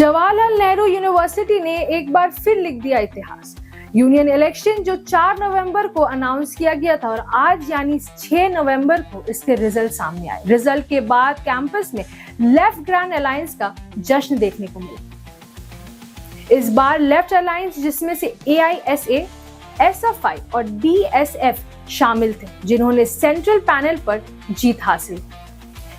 Jawaharlal Nehru university ने एक बार फिर लिख दिया इतिहास। यूनियन इलेक्शन जो 4 नवंबर को अनाउंस किया गया था और आज यानी 6 नवंबर को इसके रिजल्ट सामने आए। रिजल्ट के बाद कैंपस में लेफ्ट ग्रैंड अलायंस का जश्न देखने को मिला। इस बार लेफ्ट अलायंस जिसमें से AISA, SFI और DSF शामिल थे, जिन्होंने सेंट्रल पैनल पर जीत हासिल की।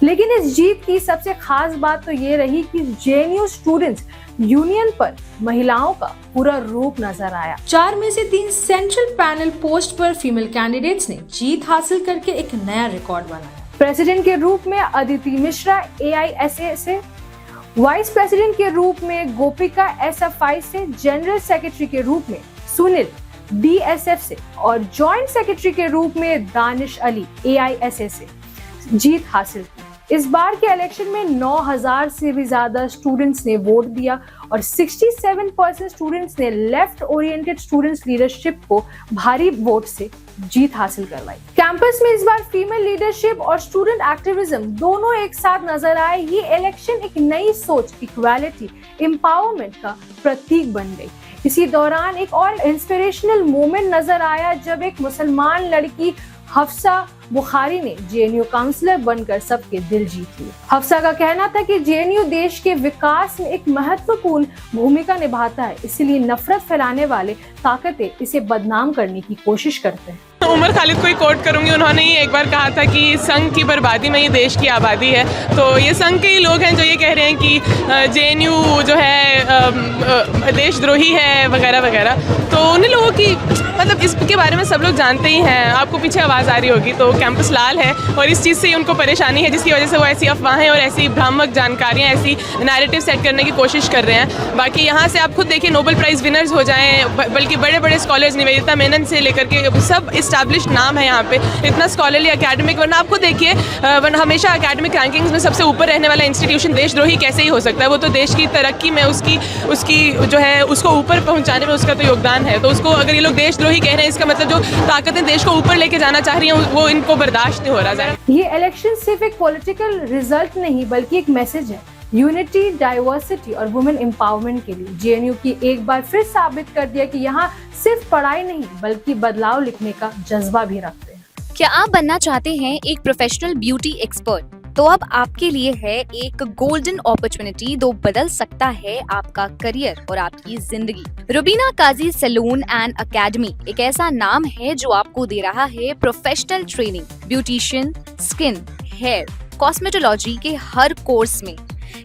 लेकिन इस जीत की सबसे खास बात तो ये रही कि JNU स्टूडेंट्स यूनियन पर महिलाओं का पूरा रूप नजर आया। 4 में से 3 सेंट्रल पैनल पोस्ट पर फीमेल कैंडिडेट्स ने जीत हासिल करके एक नया रिकॉर्ड बनाया। प्रेसिडेंट के रूप में अदिति मिश्रा AISA से, वाइस प्रेसिडेंट के रूप में गोपिका SFI से, जनरल सेक्रेटरी के रूप में सुनील DSF से और जॉइंट सेक्रेटरी के रूप में दानिश अली AISA से जीत हासिल की। इस बार के इलेक्शन में 9000 से भी ज्यादा स्टूडेंट्स ने वोट दिया और 67% स्टूडेंट्स ने लेफ्ट ओरिएंटेड स्टूडेंट्स लीडरशिप को भारी वोट से जीत हासिल करवाई। कैंपस में इस बार फीमेल लीडरशिप और स्टूडेंट एक्टिविज्म दोनों एक साथ नजर आए। ये इलेक्शन एक नई सोच, इक्वालिटी, एम्पावरमेंट का प्रतीक बन गई। इसी दौरान एक और इंस्पिरेशनल मोमेंट नजर आया जब एक मुसलमान लड़की हफ्सा बुखारी ने JNU काउंसलर बनकर सबके दिल जीत लिए। हफ्सा का कहना था कि JNU देश के विकास में एक महत्वपूर्ण भूमिका निभाता है, इसलिए नफरत फैलाने वाले ताकतें इसे बदनाम करने की कोशिश करते हैं। उमर खालिद को ही कोट करूंगी। उन्होंने ही एक बार कहा था कि संघ की बर्बादी में ही देश की आबादी है। तो ये संघ के ही लोग हैं जो ये कह रहे हैं कि JNU जो है देशद्रोही है वगैरह वगैरह। तो उन्हीं लोगों की मतलब इसके बारे में सब लोग जानते ही हैं। आपको पीछे आवाज़ आ रही होगी, तो कैंपस लाल है और इस चीज़ से ही उनको परेशानी है, जिसकी वजह से वो ऐसी अफवाहें और ऐसी भ्रामक जानकारियाँ, ऐसी नैरेटिव सेट करने की कोशिश कर रहे हैं। बाकी यहाँ से आप खुद देखिए, नोबेल प्राइज़ विनर्स हो जाएं, बल्कि बड़े बड़े स्कॉलर्स, निवेदिता मेनन से लेकर के सब इस्टेब्लिश्ड नाम है यहाँ पे, इतना स्कॉलरली एकेडमिक। वरना आप खुद देखिए, वरना हमेशा एकेडमिक रैंकिंग्स में सबसे ऊपर रहने वाला इंस्टीट्यूशन देशद्रोही कैसे ही हो सकता है? वो तो देश की तरक्की में उसकी जो है उसको ऊपर पहुँचाने में उसका तो योगदान है। तो उसको अगर ये लोग देशद्रोही कह रहे हैं, इसका मतलब जो ताकतें देश को ऊपर लेके जाना चाह रही हैं वो इनको बर्दाश्त नहीं हो रहा। ये इलेक्शन सिर्फ एक पॉलिटिकल रिजल्ट नहीं बल्कि एक मैसेज है यूनिटी, डाइवर्सिटी और वुमेन एम्पावरमेंट के लिए। JNU की एक बार फिर साबित कर दिया कि यहाँ सिर्फ पढ़ाई नहीं बल्कि बदलाव लिखने का जज्बा भी रखते हैं। क्या आप बनना चाहते हैं एक प्रोफेशनल ब्यूटी एक्सपर्ट? तो अब आपके लिए है एक गोल्डन अपॉर्चुनिटी जो बदल सकता है आपका करियर और आपकी जिंदगी। Rubina Kazi salon and academy एक ऐसा नाम है जो आपको दे रहा है professional training, beautician, skin, hair, cosmetology के हर कोर्स में।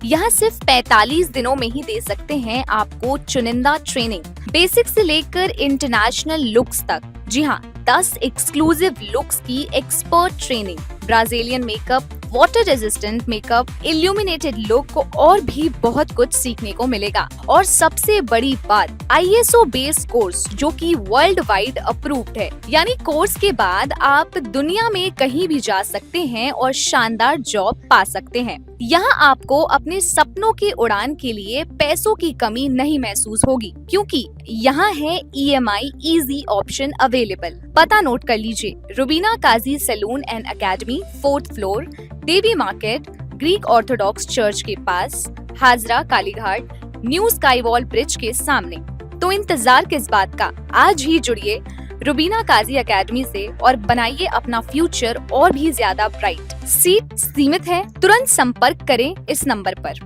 यहाँ सिर्फ 45 दिनों में ही दे सकते हैं आपको चुनिंदा ट्रेनिंग, बेसिक से लेकर इंटरनेशनल लुक्स तक। जी हाँ, 10 एक्सक्लूसिव लुक्स की expert training, Brazilian makeup, water resistant makeup, illuminated look को और भी बहुत कुछ सीखने को मिलेगा। और सबसे बड़ी बात, ISO बेस्ड कोर्स जो कि वर्ल्ड वाइड अप्रूव्ड है। यानी कोर्स के बाद आप दुनिया में कहीं भी जा सकते हैं और शानदार जॉब पा सकते हैं। यहाँ आपको अपने सपनों की उड़ान के लिए पैसों की कमी नहीं महसूस होगी, क्योंकि यहाँ है EMI इजी ऑप्शन अवेलेबल। पता नोट कर लीजिए, Rubina Kazi salon and academy, 4th floor, Devi market, Greek Orthodox church के पास, Hazra Kalighat, new sky wall bridge के सामने। तो इंतजार किस बात का, आज ही जुड़िए रुबीना काजी एकेडमी से और बनाइए अपना फ्यूचर और भी ज्यादा ब्राइट। सीट सीमित है, तुरंत संपर्क करें इस नंबर पर।